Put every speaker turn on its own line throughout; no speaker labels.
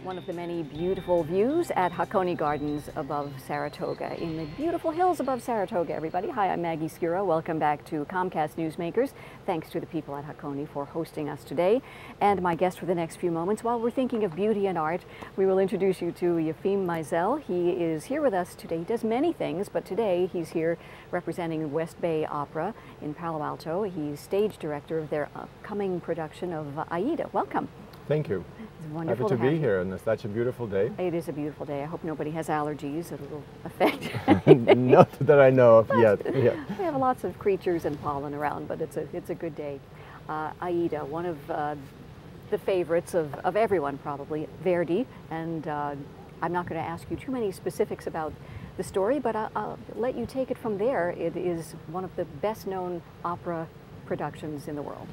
one of the many beautiful views at Hakone Gardens above Saratoga, in the beautiful hills above Saratoga, everybody. Hi, I'm Maggie Skura. Welcome back to Comcast Newsmakers. Thanks to the people at Hakone for hosting us today. And my guest for the next few moments, while we're thinking of beauty and art, we will introduce you to Yefim Maizel. He is here with us today. He does many things, but today he's here representing West Bay Opera in Palo Alto. He's stage director of their upcoming production of Aida. Welcome.
Thank you.
It's wonderful
Happy to be here on such a beautiful day.
It is a beautiful day. I hope nobody has allergies. It will affect.
Not that I know of yet. Yeah.
We have lots of creatures and pollen around, but it's a good day. Aida, one of the favorites of everyone probably, Verdi, and I'm not going to ask you too many specifics about the story, but I'll let you take it from there. It is one of the best known opera productions in the world.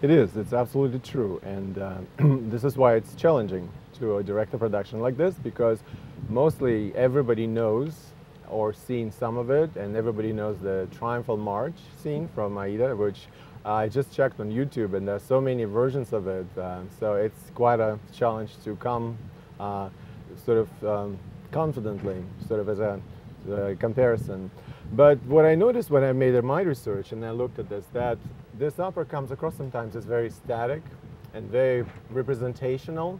It is. It's absolutely true, and this is why it's challenging to direct a production like this, because mostly everybody knows or seen some of it, and everybody knows the Triumphal March scene from Aida, which I just checked on YouTube, and there's so many versions of it, so it's quite a challenge to come confidently, as a comparison. But what I noticed when I made my research and I looked at that this opera comes across sometimes as very static and very representational,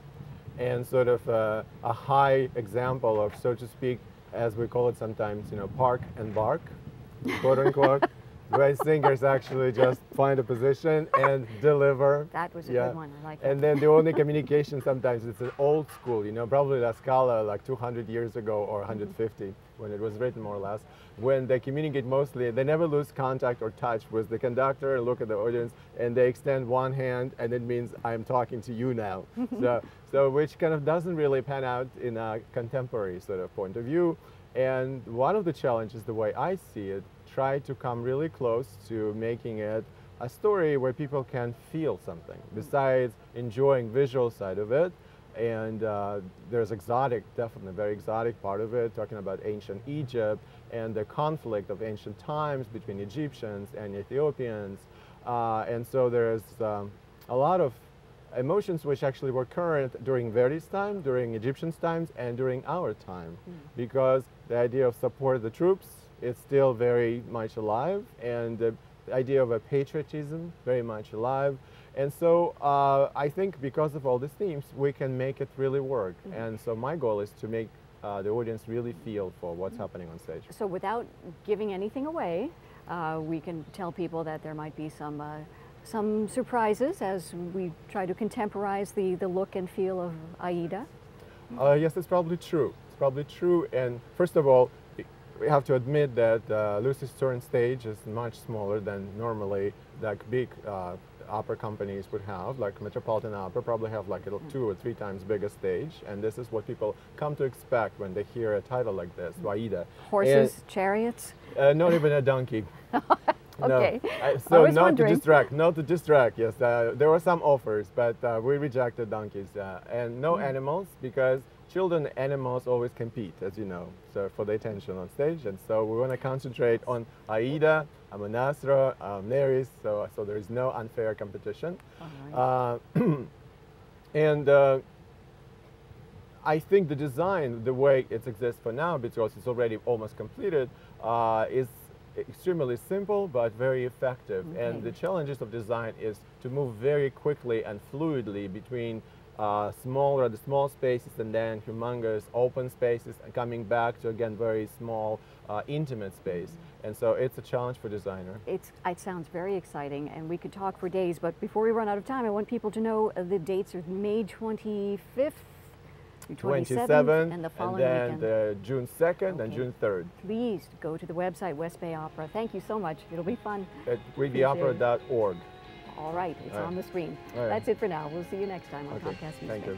and a high example of, so to speak, as we call it sometimes, park and bark, quote unquote, where singers actually just find a position and deliver.
That was a good one. I like it.
And then the only communication sometimes it's an old school, probably La Scala like 200 years ago or 150 when it was written more or less, when they communicate mostly, they never lose contact or touch with the conductor and look at the audience, and they extend one hand and it means I'm talking to you now. so which kind of doesn't really pan out in a contemporary point of view. And one of the challenges, the way I see it, try to come really close to making it a story where people can feel something besides enjoying visual side of it. And there's definitely very exotic part of it, talking about ancient Egypt and the conflict of ancient times between Egyptians and Ethiopians. And so there's a lot of emotions which actually were current during Verdi's time, during Egyptians' times, and during our time, because the idea of support the troops is still very much alive, and the idea of a patriotism very much alive. And so I think because of all these themes, we can make it really work. And so my goal is to make the audience really feel for what's happening on stage.
So without giving anything away, we can tell people that there might be some surprises as we try to contemporize the look and feel of Aida.
Yes, it's probably true. It's probably true. And first of all, we have to admit that Lucy's turn stage is much smaller than normally like big opera companies would have, like Metropolitan Opera probably have like 2 or 3 times bigger stage, and this is what people come to expect when they hear a title like this, Aida.
Horses, chariots?
Not even a donkey.
Okay.
No. So not to distract, yes. There were some offers, but we rejected donkeys. And no animals, because children and animals always compete, as you know, so for the attention on stage. And so we want to concentrate on Aida, Amonastra, Neris, so there is no unfair competition. And I think the design, the way it exists for now, because it's already almost completed, is extremely simple but very effective. And the challenges of design is to move very quickly and fluidly between small spaces and then humongous open spaces, and coming back to again very small intimate space. And so it's a challenge for designer.
It sounds very exciting, and we could talk for days, but before we run out of time, I want people to know the dates are May 25th, 27th, and the following
and then
weekend.
June 2nd and June 3rd.
Please go to the website, West Bay Opera. Thank you so much. It'll be fun.
At weebyopera.org.
All right, it's on the screen. That's it for now. We'll see you next time on Comcast Newsmakers.
Thank you.